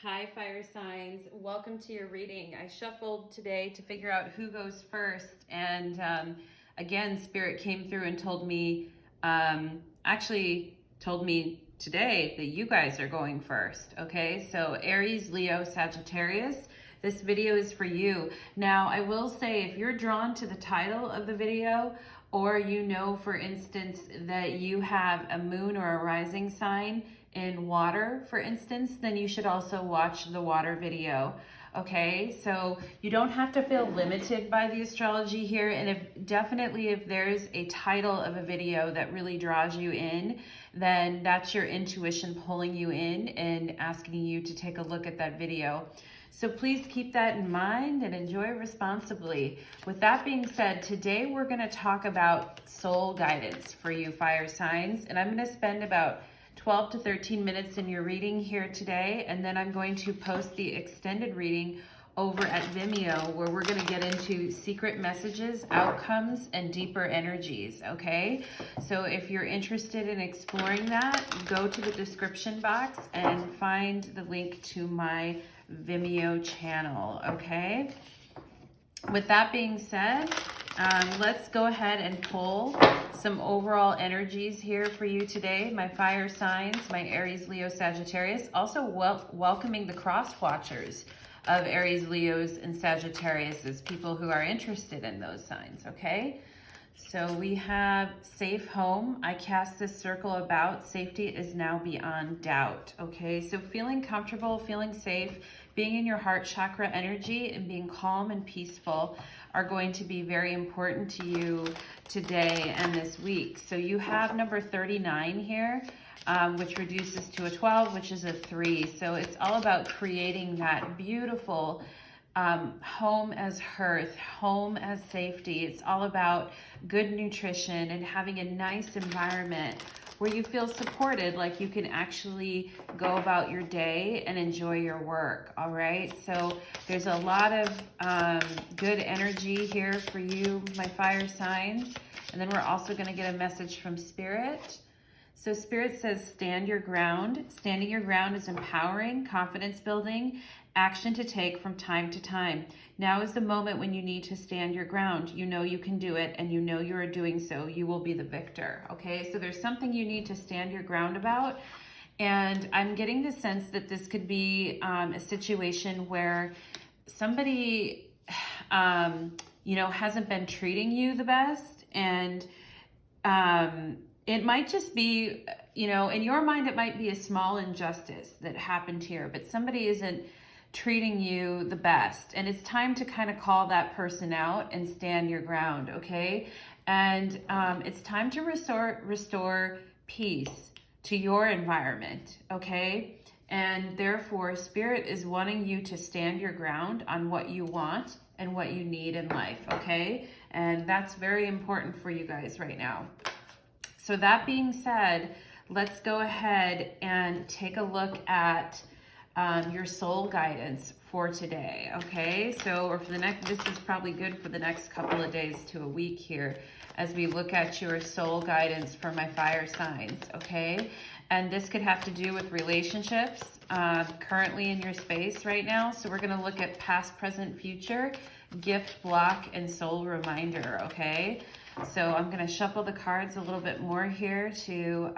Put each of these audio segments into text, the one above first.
Hi, fire signs. Welcome to your reading. I shuffled today to figure out who goes first. And again, Spirit came through and told me, actually told me today that you guys are going first. Okay, so Aries, Leo, Sagittarius. This video is for you. Now, I will say if you're drawn to the title of the video, or you know, for instance, that you have a moon or a rising sign in water, for instance, then you should also watch the water video. Okay, so you don't have to feel limited by the astrology here. And if there's a title of a video that really draws you in, then that's your intuition pulling you in and asking you to take a look at that video. So please keep that in mind and enjoy responsibly. With that being said, today we're going to talk about soul guidance for you fire signs, and I'm going to spend about 12 to 13 minutes in your reading here today, and then I'm going to post the extended reading over at Vimeo, where we're going to get into secret messages, outcomes, and deeper energies, okay? So if you're interested in exploring that, go to the description box and find the link to my Vimeo channel, okay? With that being said, let's go ahead and pull some overall energies here for you today, my fire signs, my Aries, Leo, Sagittarius. Also welcoming the cross watchers of Aries, Leos, and Sagittarius as people who are interested in those signs, okay? So we have safe home. I cast this circle about. Safety is now beyond doubt, okay? So feeling comfortable, feeling safe, being in your heart chakra energy and being calm and peaceful are going to be very important to you today and this week. So you have number 39 here, which reduces to a 12, which is a 3. So it's all about creating that beautiful home as hearth, home as safety. It's all about good nutrition and having a nice environment where you feel supported, like you can actually go about your day and enjoy your work, all right? So there's a lot of good energy here for you, my fire signs. And then we're also gonna get a message from Spirit. So Spirit says, stand your ground. Standing your ground is empowering, confidence building, action to take from time to time. Now is the moment when you need to stand your ground. You know you can do it, and you know you are doing so. You will be the victor, okay? So there's something you need to stand your ground about. And I'm getting the sense that this could be a situation where somebody, hasn't been treating you the best. And it might just be, in your mind, it might be a small injustice that happened here, but somebody isn't treating you the best. And it's time to kind of call that person out and stand your ground, okay? And it's time to restore peace to your environment, okay? And therefore, Spirit is wanting you to stand your ground on what you want and what you need in life, okay? And that's very important for you guys right now. So that being said, let's go ahead and take a look at your soul guidance for today, okay? So, or for the next, this is probably good for the next couple of days to a week here as we look at your soul guidance for my fire signs, okay? And this could have to do with relationships currently in your space right now. So we're gonna look at past, present, future, gift, block, and soul reminder, okay? So I'm gonna shuffle the cards a little bit more here to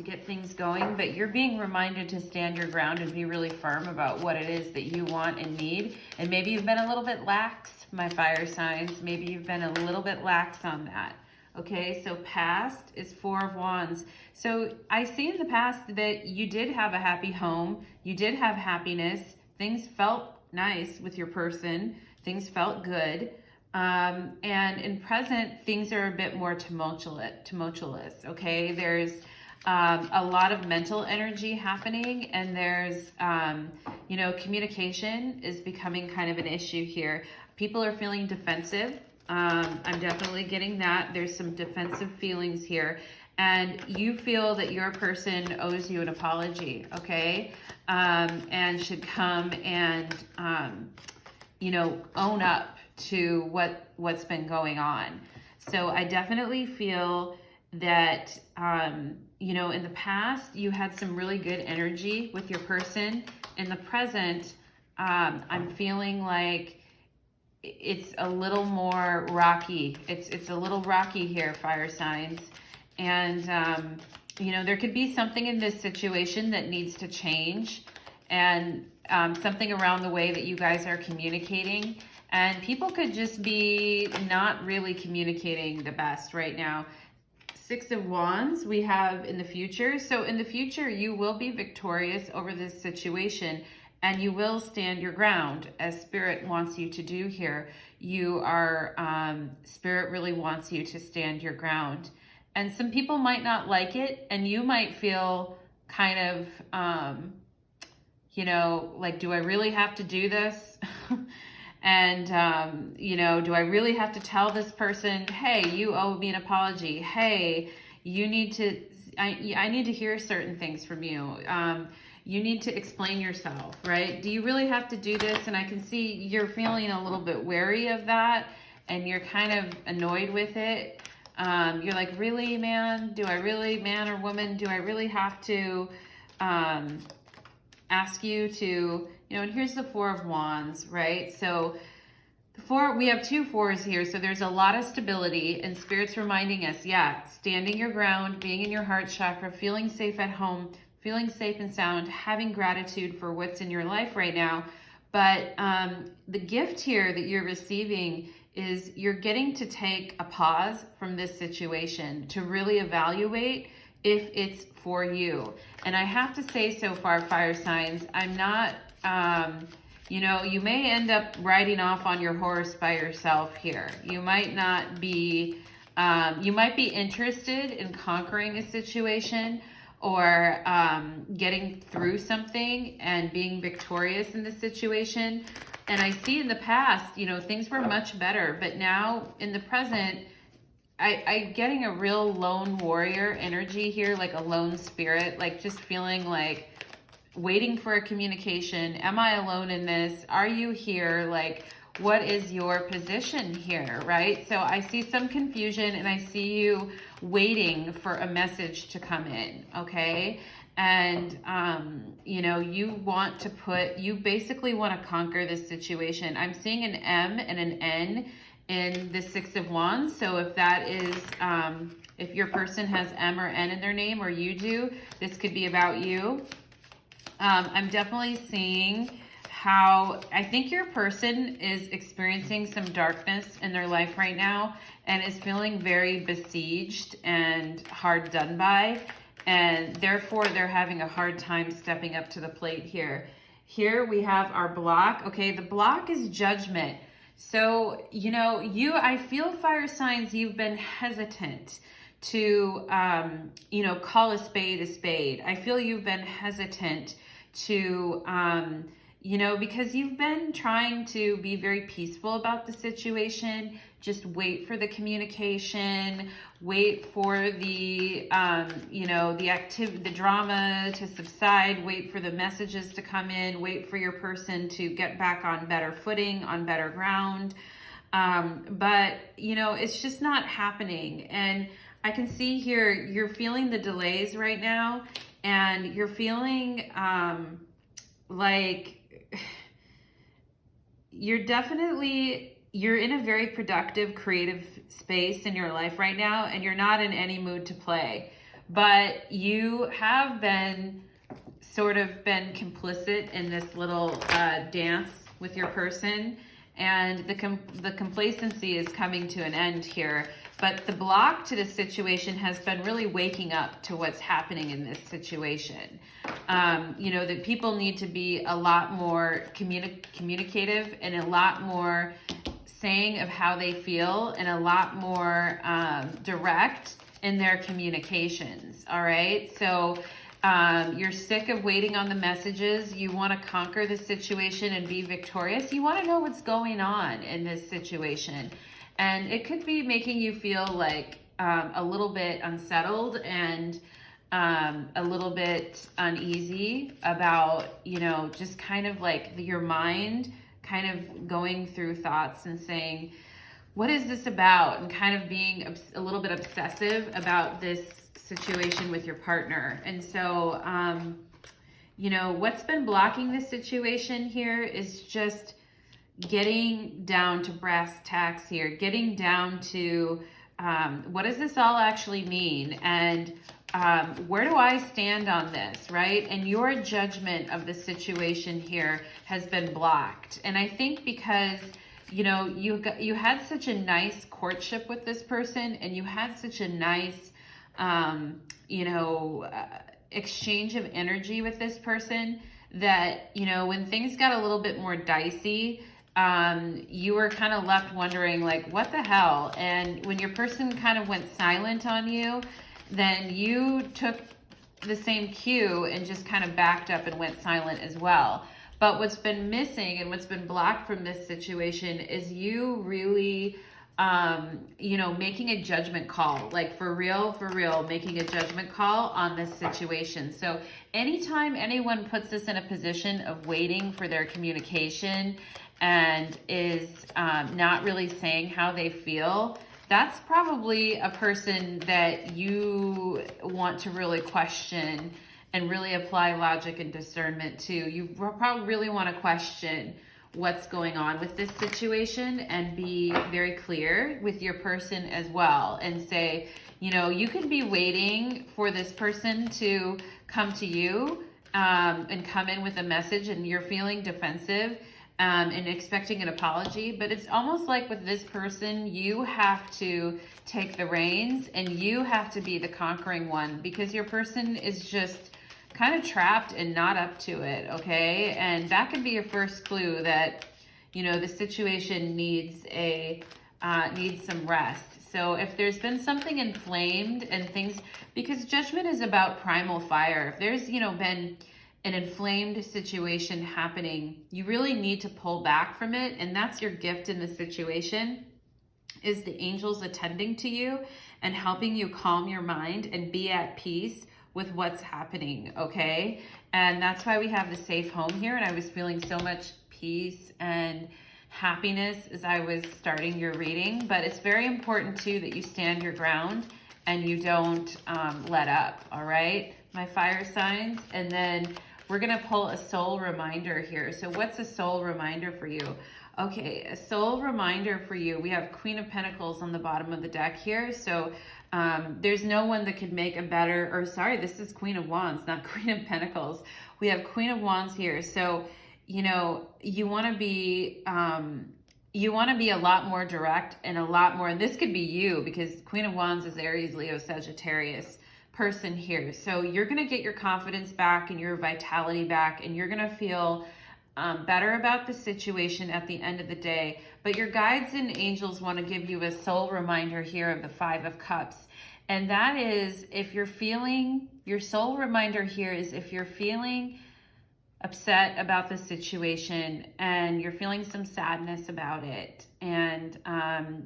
get things going, but you're being reminded to stand your ground and be really firm about what it is that you want and need. And maybe you've been a little bit lax, my fire signs. Maybe you've been a little bit lax on that. Okay, so past is 4 of Wands. So I see in the past that you did have a happy home. You did have happiness. Things felt nice with your person. Things felt good. And in present, things are a bit more tumultuous, okay? There's a lot of mental energy happening, and there's, communication is becoming kind of an issue here. People are feeling defensive. I'm definitely getting that. There's some defensive feelings here, and you feel that your person owes you an apology, okay? And should come and, own up to what's been going on. So I definitely feel that in the past, you had some really good energy with your person. In the present, I'm feeling like it's a little more rocky. It's a little rocky here, fire signs. And, there could be something in this situation that needs to change, and something around the way that you guys are communicating. And people could just be not really communicating the best right now. Six of Wands we have in the future. So in the future, you will be victorious over this situation, and you will stand your ground as Spirit wants you to do here. You are, Spirit really wants you to stand your ground. And some people might not like it, and you might feel kind of, like, do I really have to do this? And, do I really have to tell this person, hey, you owe me an apology. Hey, you need to, I need to hear certain things from you. You need to explain yourself, right? Do you really have to do this? And I can see you're feeling a little bit wary of that, and you're kind of annoyed with it. You're like, really, man? Do I really, man or woman, do I really have to ask you to, and here's the Four of Wands, right? So we have two fours here, so there's a lot of stability, and Spirit's reminding us, standing your ground, being in your heart chakra, feeling safe at home, feeling safe and sound, having gratitude for what's in your life right now. But the gift here that you're receiving is you're getting to take a pause from this situation to really evaluate if it's for you. And I have to say, so far, fire signs, I'm not, you may end up riding off on your horse by yourself here. You might not be, you might be interested in conquering a situation, or getting through something and being victorious in the situation. And I see in the past, things were much better, but now in the present, I'm getting a real lone warrior energy here, like a lone spirit, like just feeling like waiting for a communication. Am I alone in this? Are you here? Like, what is your position here, right? So I see some confusion, and I see you waiting for a message to come in, okay? And, you basically want to conquer this situation. I'm seeing an M and an N in the Six of Wands. So if that is, if your person has M or N in their name, or you do, this could be about you. I'm definitely seeing how I think your person is experiencing some darkness in their life right now, and is feeling very besieged and hard done by, and therefore they're having a hard time stepping up to the plate here. Here we have our block. Okay, the block is judgment. So, I feel, fire signs, you've been hesitant to, call a spade a spade. I feel you've been hesitant to, because you've been trying to be very peaceful about the situation. Just wait for the communication, wait for the, the drama to subside, wait for the messages to come in, wait for your person to get back on better footing, on better ground. But, it's just not happening. And I can see here, you're feeling the delays right now, and you're feeling like you're in a very productive, creative space in your life right now, and you're not in any mood to play. But you have been complicit in this little dance with your person, and the complacency is coming to an end here. But the block to this situation has been really waking up to what's happening in this situation. That people need to be a lot more communicative, and a lot more saying of how they feel, and a lot more direct in their communications. All right. So you're sick of waiting on the messages. You want to conquer the situation and be victorious. You want to know what's going on in this situation. And it could be making you feel like a little bit unsettled, and a little bit uneasy about, just kind of like your mind kind of going through thoughts and saying, what is this about? And kind of being a little bit obsessive about this situation with your partner. And so, you know, what's been blocking this situation here is just getting down to brass tacks here, getting down to what does this all actually mean? And where do I stand on this, right? And your judgment of the situation here has been blocked. And I think because, you know, you had such a nice courtship with this person, and you had such a nice, you know, exchange of energy with this person, that, you know, when things got a little bit more dicey, you were kind of left wondering, like, what the hell? And when your person kind of went silent on you, then you took the same cue and just kind of backed up and went silent as well. But what's been missing and what's been blocked from this situation is you really, you know, making a judgment call, like for real, making a judgment call on this situation. So anytime anyone puts us in a position of waiting for their communication and is not really saying how they feel, that's probably a person that you want to really question and really apply logic and discernment to. You probably really want to question what's going on with this situation and be very clear with your person as well, and say, you know, you could be waiting for this person to come to you and come in with a message, and you're feeling defensive and expecting an apology. But it's almost like with this person, you have to take the reins and you have to be the conquering one, because your person is just kind of trapped and not up to it, okay? And that could be your first clue that, you know, the situation needs some rest. So if there's been something inflamed and things, because judgment is about primal fire. If there's, you know, been an inflamed situation happening, you really need to pull back from it. And that's your gift in the situation, is the angels attending to you and helping you calm your mind and be at peace with what's happening, okay? And that's why we have the safe home here. And I was feeling so much peace and happiness as I was starting your reading. But it's very important too that you stand your ground and you don't let up, all right? My fire signs. And then we're gonna pull a soul reminder here. So what's a soul reminder for you? Okay, a soul reminder for you. We have Queen of Pentacles on the bottom of the deck here. So there's no one that could make a better, or sorry, this is Queen of Wands, not Queen of Pentacles. We have Queen of Wands here. So, you know, you want to be a lot more direct and a lot more, and this could be you, because Queen of Wands is Aries, Leo, Sagittarius person here. So you're going to get your confidence back and your vitality back, and you're going to feel better about the situation at the end of the day. But your guides and angels want to give you a soul reminder here of the Five of Cups. And that is, if you're feeling, your soul reminder here is, if you're feeling upset about the situation and you're feeling some sadness about it, and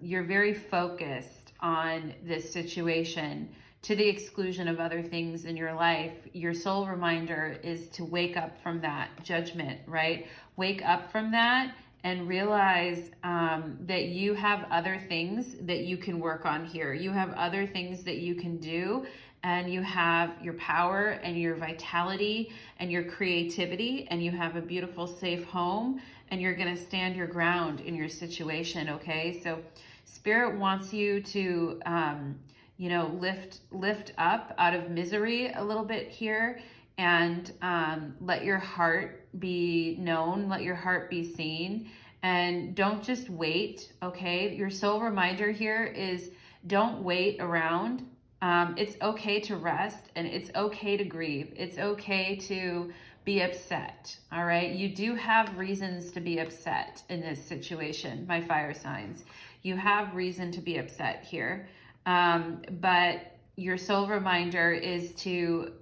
you're very focused on this situation to the exclusion of other things in your life, your soul reminder is to wake up from that judgment, right? Wake up from that and realize that you have other things that you can work on here. You have other things that you can do, and you have your power and your vitality and your creativity, and you have a beautiful, safe home, and you're gonna stand your ground in your situation, okay? So Spirit wants you to, you know, lift up out of misery a little bit here, and let your heart be known, let your heart be seen, and don't just wait, okay? Your soul reminder here is, don't wait around. It's okay to rest, and it's okay to grieve. It's okay to be upset, all right? You do have reasons to be upset in this situation, my fire signs. You have reason to be upset here. But your soul reminder is to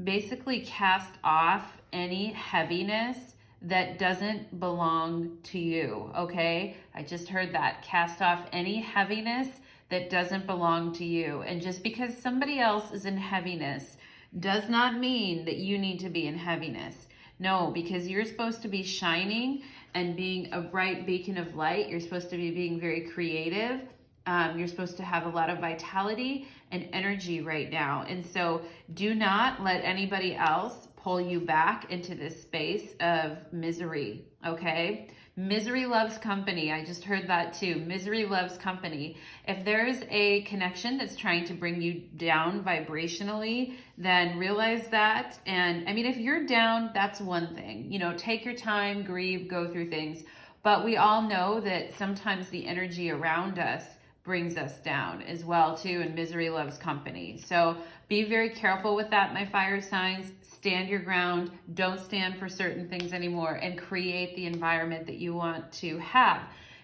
basically cast off any heaviness that doesn't belong to you, okay? I just heard that. Cast off any heaviness that doesn't belong to you. And just because somebody else is in heaviness does not mean that you need to be in heaviness. No, because you're supposed to be shining and being a bright beacon of light. You're supposed to be being very creative You're supposed to have a lot of vitality and energy right now. And so do not let anybody else pull you back into this space of misery, okay? Misery loves company. I just heard that too. Misery loves company. If there's a connection that's trying to bring you down vibrationally, then realize that. And I mean, if you're down, that's one thing. You know, take your time, grieve, go through things. But we all know that sometimes the energy around us brings us down as well too, and misery loves company. So be very careful with that, my fire signs. Stand your ground. Don't stand for certain things anymore, and create the environment that you want to have.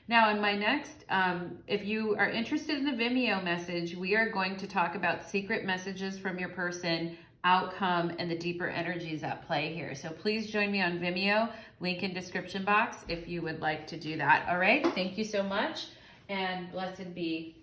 Now in my next, if you are interested in the Vimeo message, we are going to talk about secret messages from your person, outcome, and the deeper energies at play here. So please join me on Vimeo, link in description box if you would like to do that. All right, thank you so much, and blessed be